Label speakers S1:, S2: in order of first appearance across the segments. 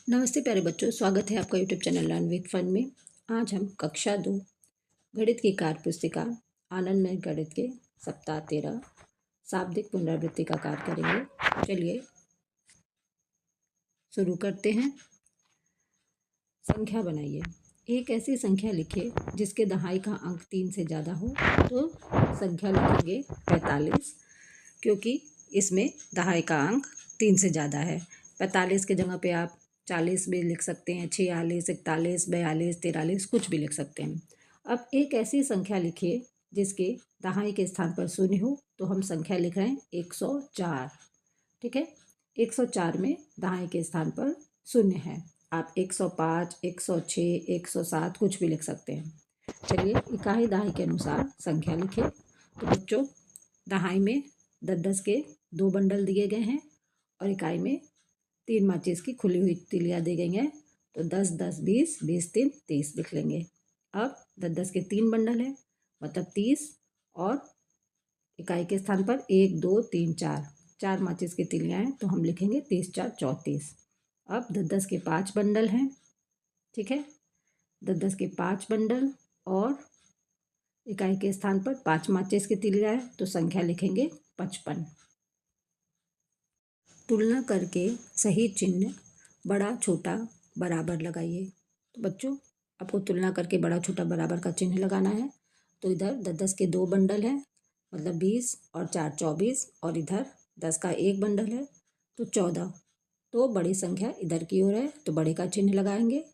S1: नमस्ते प्यारे बच्चों, स्वागत है आपका YouTube channel learn with fun में। आज हम कक्षा 2 गणित की कार्य पुस्तिका आनंदमय गणित के सप्ताह 13 शाब्दिक पुनरावृत्ति का कार्य करेंगे। चलिए शुरू करते हैं। संख्या बनाइए। एक ऐसी संख्या लिखिए जिसके दहाई का अंक 3 से ज़्यादा हो। तो संख्या लिखेंगे 45, क्योंकि इसमें दहाई का अंक 3 से ज़्यादा है। 45 के जगह पे आप 40 भी लिख सकते हैं, 46, 41, 42, 43 कुछ भी लिख सकते हैं। अब एक ऐसी संख्या लिखिए जिसके दहाई के स्थान पर शून्य हो। तो हम संख्या लिख रहे हैं 104। ठीक है, 104 में दहाई के स्थान पर शून्य है। आप 105, 106, 107 कुछ भी लिख सकते हैं। चलिए इकाई दहाई के अनुसार संख्या लिखिए। तो बच्चों, दहाई में 10-10 के 2 बंडल दिए गए हैं और इकाई में 3 माचिस की खुली हुई तिलियाँ दी गई हैं। तो 10-10, 20, 20 3 30 लिख लेंगे। अब 10-10 के 3 बंडल है, मतलब 30, और इकाई के स्थान पर 1, 2, 3, 4 माचिस की तिलियाँ हैं, तो हम लिखेंगे 30 4 34। अब 10-10 के 5 बंडल हैं। ठीक है, 10-10 के 5 बंडल और इकाई के स्थान पर 5 माचिस की तिलियाँ है, तो संख्या लिखेंगे 55। तुलना करके सही चिन्ह बड़ा छोटा बराबर लगाइए। तो बच्चों, आपको तुलना करके बड़ा छोटा बराबर का चिन्ह लगाना है। तो इधर 10-10 के 2 बंडल हैं, मतलब 20 और 4 24, और इधर 10 का 1 बंडल है तो 14। तो बड़ी संख्या इधर की ओर है, तो बड़े का चिन्ह लगाएंगे।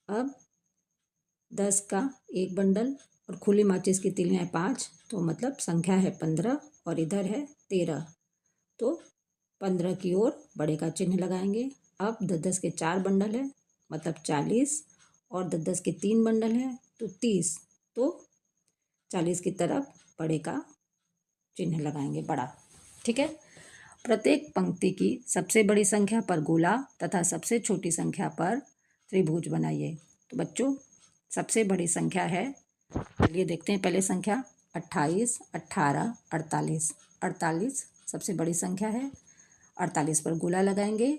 S1: अब 10 का 1 बंडल और खुली माचिस की तिलियाँ 5, तो मतलब संख्या है 15, और इधर है 13, तो 15 की ओर बड़े का चिन्ह लगाएंगे। अब 10-10 के 4 बंडल है, मतलब 40, और 10-10 के 3 बंडल है तो 30, तो 40 की तरफ बड़े का चिन्ह लगाएंगे, बड़ा। ठीक है, प्रत्येक पंक्ति की सबसे बड़ी संख्या पर गोला तथा सबसे छोटी संख्या पर त्रिभुज बनाइए। तो बच्चों, सबसे बड़ी संख्या है, चलिए देखते हैं पहले संख्या 28, 18, 48। 48 सबसे बड़ी संख्या है, 48 पर गोला लगाएंगे,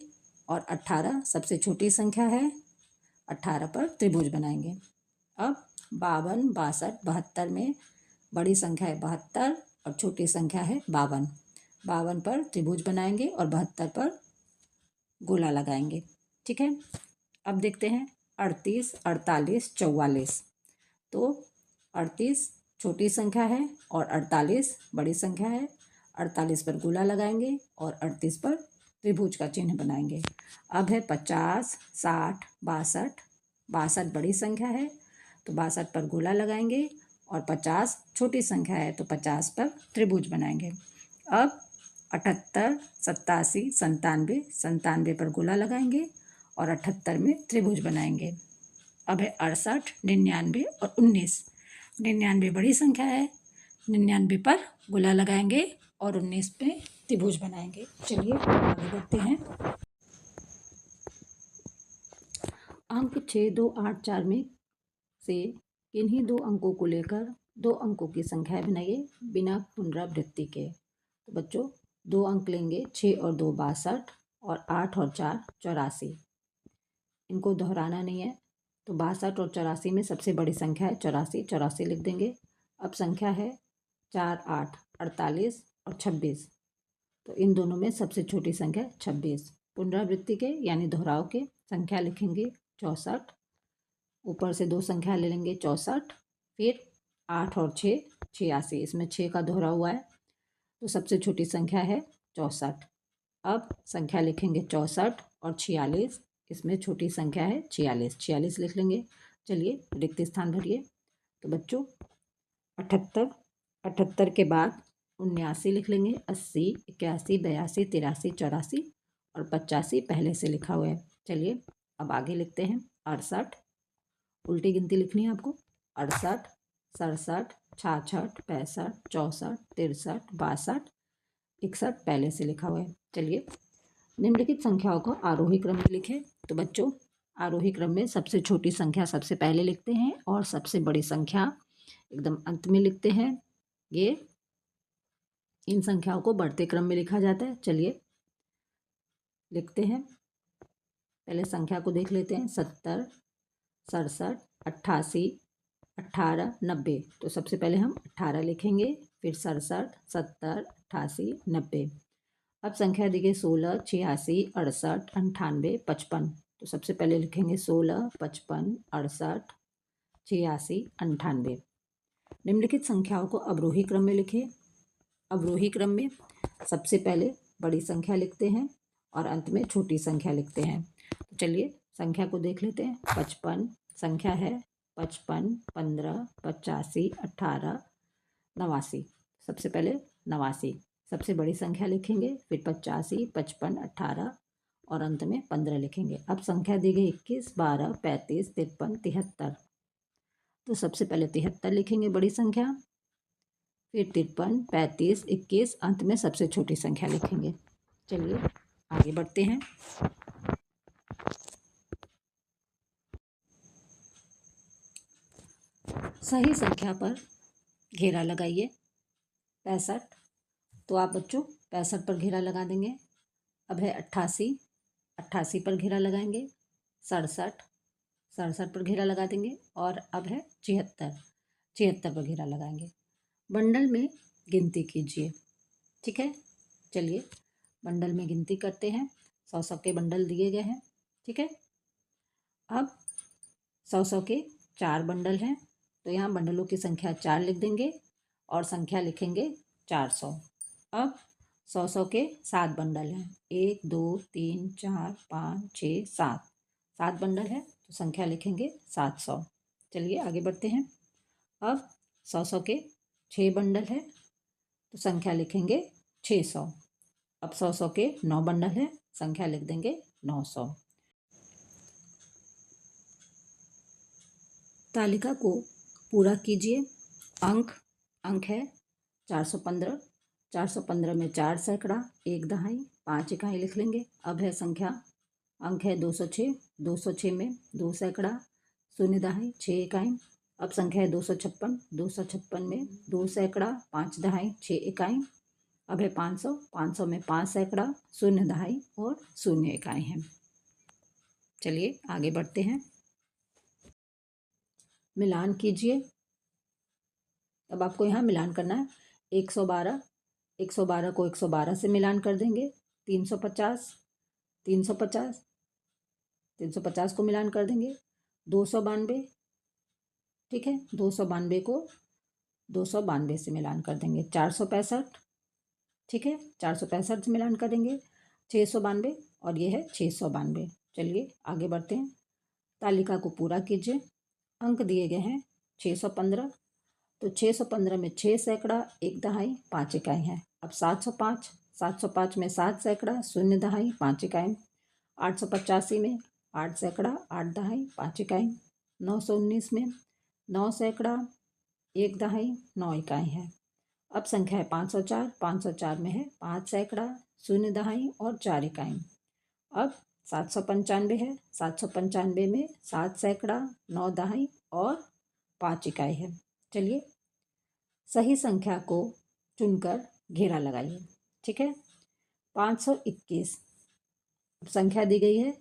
S1: और 18 सबसे छोटी संख्या है, 18 पर त्रिभुज बनाएंगे। अब 52, 62, 72 में बड़ी संख्या है 72 और छोटी संख्या है 52। 52 पर त्रिभुज बनाएंगे और 72 पर गोला लगाएंगे। ठीक है, अब देखते हैं 38, 48, 44। तो 38 छोटी संख्या है और 48 बड़ी संख्या है। 48 पर गोला लगाएंगे और 38 पर त्रिभुज का चिन्ह बनाएंगे। अब है 50, 60, 62। 62 बड़ी संख्या है, तो 62 पर गोला लगाएंगे, और 50 छोटी संख्या है, तो 50 पर त्रिभुज बनाएंगे। अब 78, 87, 97। 97 पर गोला लगाएंगे और 78 में त्रिभुज बनाएंगे। अब है 68, 99 और 19। 99 बड़ी संख्या है, 99 पर गोला लगाएंगे और 19 पे त्रिभुज बनाएंगे। चलिए आगे बढ़ते हैं। अंक 6, 2, 8, 4 में से किन्हीं 2 अंकों को लेकर 2 अंकों की संख्या बनाइए बिना पुनरावृत्ति के। तो बच्चों, 2 अंक लेंगे, 6 और 2 62, और 8 और 4 84। इनको दोहराना नहीं है, तो 62 और 84 में सबसे बड़ी संख्या है 84, 84 लिख देंगे। अब संख्या है 4, 8, 48 और 26। तो इन दोनों में सबसे छोटी संख्या 26। पुनरावृत्ति के यानी दोहराव के संख्या लिखेंगे 64। ऊपर से 2 संख्या ले लेंगे 64, फिर 8 और 6 86। इसमें 6 का दोहरा हुआ है, तो सबसे छोटी संख्या है 64। अब संख्या लिखेंगे 64 और 46। इसमें छोटी संख्या है 46, 46 लिख लेंगे। चलिए रिक्त स्थान भरिए। तो बच्चों, 78, 78 के बाद 79 लिख लेंगे। 80, 81, 82, 83, 84 और 85 पहले से लिखा हुआ है। चलिए अब आगे लिखते हैं 68। उल्टी गिनती लिखनी है आपको। 68, 67, 66, 65, 64, 63, 62, 61 पहले से लिखा हुआ है। चलिए निम्नलिखित संख्याओं को आरोही क्रम में लिखें। तो बच्चों, आरोही क्रम में सबसे छोटी संख्या सबसे पहले लिखते हैं और सबसे बड़ी संख्या एकदम अंत में लिखते हैं। ये इन संख्याओं को बढ़ते क्रम में लिखा जाता है। चलिए लिखते हैं। पहले संख्या को देख लेते हैं। 70, 67, 88, 18, 90। तो सबसे पहले हम 18 लिखेंगे, फिर 67, 70, 88, 90। अब संख्या दी गई 16, 86, 68, 98, 55। तो सबसे पहले लिखेंगे 16, 55, 68, 86, 98। निम्नलिखित संख्याओं को अवरोही क्रम में लिखिए। अवरोही क्रम में सबसे पहले बड़ी संख्या लिखते हैं और अंत में छोटी संख्या लिखते हैं। तो चलिए संख्या को देख लेते हैं। 55 संख्या है, 55, 15, 85, 18, 89। सबसे पहले 89 सबसे बड़ी संख्या लिखेंगे, फिर 85, 55, 18 और अंत में 15 लिखेंगे। अब संख्या दी गई 21, 12, 35, 53, 73। तो सबसे पहले 73 लिखेंगे बड़ी संख्या, फिर 53, 35, 21, अंत में सबसे छोटी संख्या लिखेंगे। चलिए आगे बढ़ते हैं। सही संख्या पर घेरा लगाइए। 65, तो आप बच्चों 65 पर घेरा लगा देंगे। अब है 88, 88 पर घेरा लगाएंगे। 67, 67 पर घेरा लगा देंगे। और अब है 76, 76 पर घेरा लगाएंगे। बंडल में गिनती कीजिए। ठीक है, चलिए बंडल में गिनती करते हैं। 100 के बंडल दिए गए हैं। ठीक है, अब 100 के 4 बंडल हैं, तो यहाँ बंडलों की संख्या 4 लिख देंगे और संख्या लिखेंगे 400। अब 100 के 7 बंडल हैं। 1, 2, 3, 4, 5, 6, 7। 7 बंडल है तो संख्या लिखेंगे 700। चलिए आगे बढ़ते हैं। अब 100 के 6 बंडल है तो संख्या लिखेंगे 600। अब 100 के 9 बंडल है, संख्या लिख देंगे 900। तालिका को पूरा कीजिए। अंक है 415। 415 में 4 सैकड़ा, 1 दहाई, 5 इकाई लिख लेंगे। अब है संख्या, अंक है 206। 206 में 2 सैकड़ा, 0 दहाई, 6 इकाई। अब संख्या है 256। 256 में 2 सैकड़ा, 5 दहाई, 6 इकाई। अब है 500। 500 में 5 सैकड़ा, 0 दहाई और 0 इकाई हैं। चलिए आगे बढ़ते हैं। मिलान कीजिए। अब आपको यहाँ मिलान करना है। 112, 112 को 112 से मिलान कर देंगे। 350, 350, 350 को मिलान कर देंगे। 292, ठीक है, 292 को 292 से मिलान कर देंगे। 465, ठीक है, 465 से मिलान करेंगे। 692 और ये है 692। चलिए आगे बढ़ते हैं। तालिका को पूरा कीजिए। अंक दिए गए हैं 615। तो 615 में 6 सैकड़ा, 1 दहाई, 5 इकाई हैं। अब 705। 705 में 7 सैकड़ा, 0 दहाई, 5 इकाई। 885 में 8 सैकड़ा, 8 दहाई, 5 इकाई। 919 में 9 सैकड़ा, 1 दहाई, 9 इकाई है। अब संख्या है 504। 504 में है 5 सैकड़ा, 0 दहाई और 4 इकाई। अब 795 है। 795 में 7 सैकड़ा, 9 दहाई और 5 इकाई है। चलिए सही संख्या को चुनकर घेरा लगाइए। ठीक है, 521 संख्या दी गई है।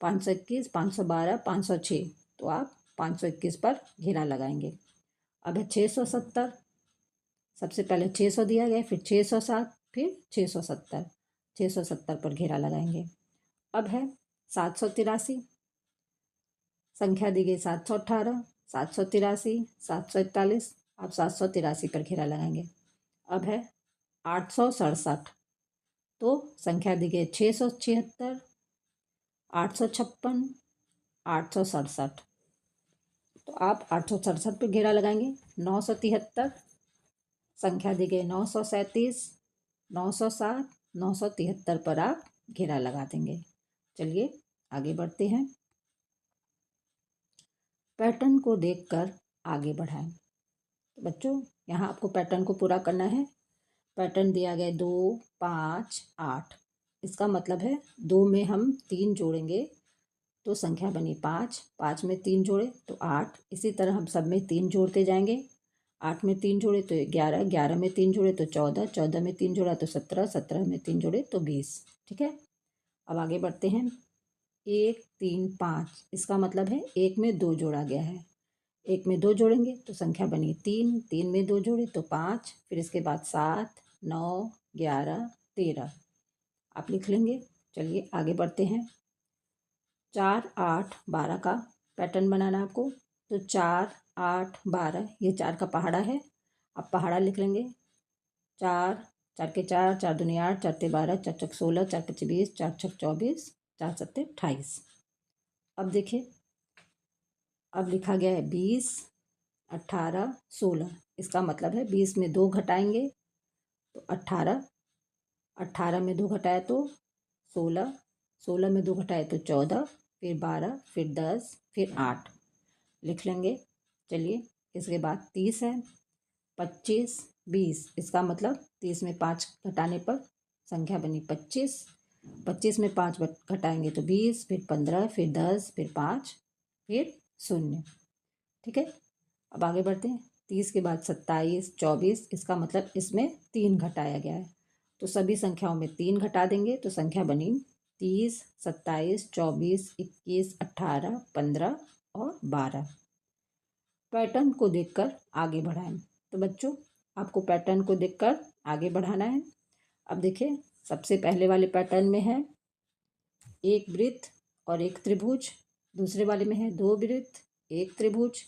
S1: 521, 512, 506। तो आप 521 पर घेरा लगाएंगे। अब है 670। सबसे पहले 600 दिया गया, फिर 607, फिर 670। 670 पर घेरा लगाएंगे। अब है 783। संख्या दी गई 718, 783, 741। आप 783 पर घेरा लगाएंगे। अब है 867। तो संख्या दी गई 676, 856, 867। तो आप 867 पर घेरा लगाएंगे। 973। संख्या दी गई 937, 907, 973 पर आप घेरा लगा देंगे। चलिए आगे बढ़ते हैं। पैटर्न को देखकर आगे बढ़ाएं। तो बच्चों यहाँ आपको पैटर्न को पूरा करना है। पैटर्न दिया गया 2, 5, 8। इसका मतलब है 2 में हम 3 जोड़ेंगे तो संख्या बनी 5। 5 में 3 जोड़े तो 8। इसी तरह हम सब में 3 जोड़ते जाएंगे। 8 में 3 जोड़े तो 11, 11 में 3 जोड़े तो 14, 14 में 3 जोड़ा तो 17, 17 में 3 जोड़े तो 20। ठीक है, अब आगे बढ़ते हैं। 1 3 5, इसका मतलब है 1 में 2 जोड़ा गया है। 1 में 2 जोड़ेंगे तो संख्या बनी 3, 3 में 2 जोड़े तो 5, फिर इसके बाद 7 9 11 13 आप लिख लेंगे। चलिए आगे बढ़ते हैं। 4 8 12 का पैटर्न बनाना है आपको। तो 4 8 12 ये 4 का पहाड़ा है। अब पहाड़ा लिख लेंगे। 4 4 के 4 4 दूनी 8 4 ते 12 4 चौक 16 4 पच्चे 20 4 छक 24 4 सत्ते 28। अब देखिए, अब लिखा गया है 20 18 16। इसका मतलब है 20 में 2 घटाएंगे तो 18, 18 में 2 घटाए तो 16, 16 में 2 घटाए तो 14, फिर 12, फिर 10, फिर 8 लिख लेंगे। चलिए इसके बाद 30 है। 25 20, इसका मतलब 30 में 5 घटाने पर संख्या बनी 25। 25 में 5 घटाएंगे तो 20, फिर 15, फिर 10, फिर 5, फिर 0। ठीक है, अब आगे बढ़ते हैं। 30 के बाद 27 24, इसका मतलब इसमें 3 घटाया गया है तो सभी संख्याओं में 3 घटा देंगे तो संख्या बनी 30 27 24 21 18 15 और 12। पैटर्न को देखकर आगे बढ़ाएं। तो बच्चों आपको पैटर्न को देखकर आगे बढ़ाना है। अब देखिए, सबसे पहले वाले पैटर्न में है एक वृत्त और एक त्रिभुज, दूसरे वाले में है 2 वृत्त 1 त्रिभुज,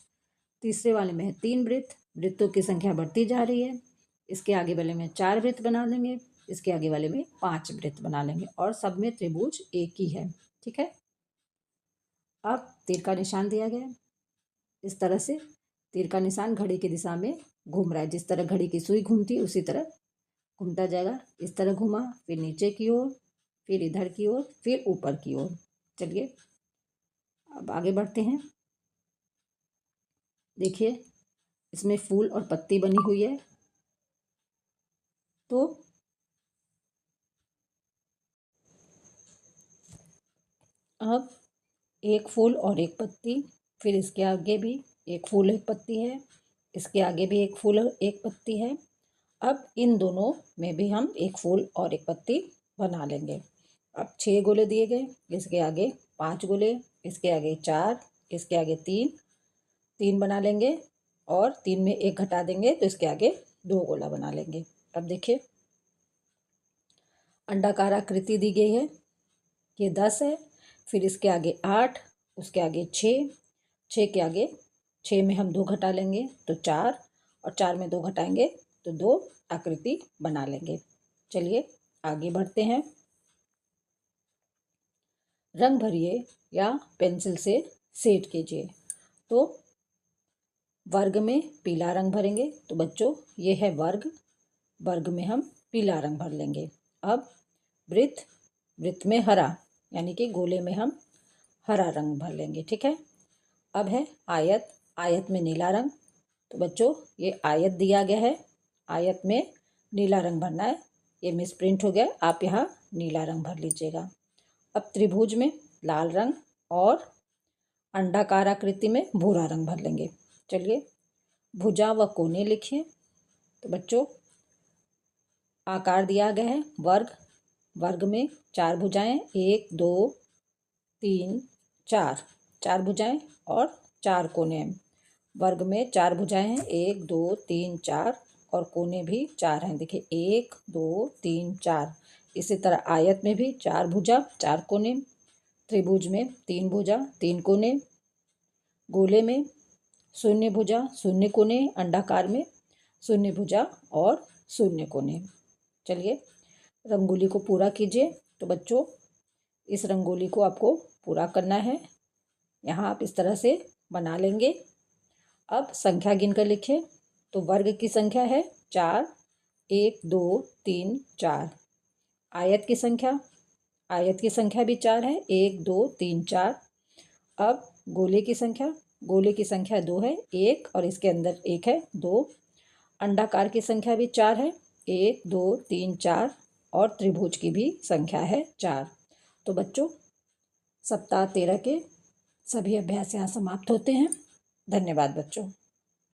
S1: तीसरे वाले में है 3 वृत्त। वृत्तों की संख्या बढ़ती जा रही है। इसके आगे वाले में 4 वृत्त बना लेंगे, इसके आगे वाले में 5 वृत्त बना लेंगे और सब में त्रिभुज एक ही है। ठीक है, अब तीर का निशान दिया गया है। इस तरह से तीर का निशान घड़ी की दिशा में घूम रहा है। जिस तरह घड़ी की सुई घूमती है उसी तरह घूमता जाएगा। इस तरह घूमा, फिर नीचे की ओर, फिर इधर की ओर, फिर ऊपर की ओर। चलिए अब आगे बढ़ते हैं। देखिए इसमें फूल और पत्ती बनी हुई है। तो अब एक फूल और एक पत्ती, फिर इसके आगे भी एक फूल एक पत्ती है, इसके आगे भी एक फूल और एक पत्ती है। अब इन दोनों में भी हम एक फूल और एक पत्ती बना लेंगे। अब 6 गोले दिए गए, इसके आगे 5 गोले, इसके आगे 4, इसके आगे 3, 3 बना लेंगे और 3 में 1 घटा देंगे तो इसके आगे 2 गोला बना लेंगे। अब देखिए अंडाकार आकृति दी गई है, ये 10 है, फिर इसके आगे 8, उसके आगे 6, 6 के आगे 6 में हम 2 घटा लेंगे तो 4 और 4 में 2 घटाएंगे तो 2 आकृति बना लेंगे। चलिए आगे बढ़ते हैं। रंग भरिए या पेंसिल से सेट कीजिए। तो वर्ग में पीला रंग भरेंगे। तो बच्चों ये है वर्ग, वर्ग में हम पीला रंग भर लेंगे। अब वृत्त, वृत्त में हरा, यानी कि गोले में हम हरा रंग भर लेंगे। ठीक है, अब है आयत, आयत में नीला रंग। तो बच्चों ये आयत दिया गया है, आयत में नीला रंग भरना है। ये मिस प्रिंट हो गया, आप यहाँ नीला रंग भर लीजिएगा। अब त्रिभुज में लाल रंग और अंडाकार आकृति में भूरा रंग भर लेंगे। चलिए भुजा व कोने लिखिए। तो बच्चों आकार दिया गया है वर्ग, वर्ग में 4 भुजाएं, 1 2 3 4, 4 भुजाएं और 4 कोने हैं। वर्ग में 4 भुजाएं हैं, 1 2 3 4 और कोने भी 4 हैं। देखिए 1 2 3 4। इसी तरह आयत में भी 4 भुजा 4 कोने, त्रिभुज में 3 भुजा 3 कोने, गोले में 0 भुजा 0 कोने, अंडाकार में 0 भुजा और 0 कोने। चलिए रंगोली को पूरा कीजिए। तो बच्चों इस रंगोली को आपको पूरा करना है। यहाँ आप इस तरह से बना लेंगे। अब संख्या गिनकर लिखिए। तो वर्ग की संख्या है 4, 1 2 3 4। आयत की संख्या, आयत की संख्या भी 4 है, 1 2 3 4। अब गोले की संख्या, गोले की संख्या 2 है, 1 और इसके अंदर 1 है 2। अंडाकार की संख्या भी 4 है, 1 2 3 4 और त्रिभुज की भी संख्या है 4। तो बच्चों सप्ताह 13 के सभी अभ्यास यहाँ समाप्त होते हैं। धन्यवाद बच्चों।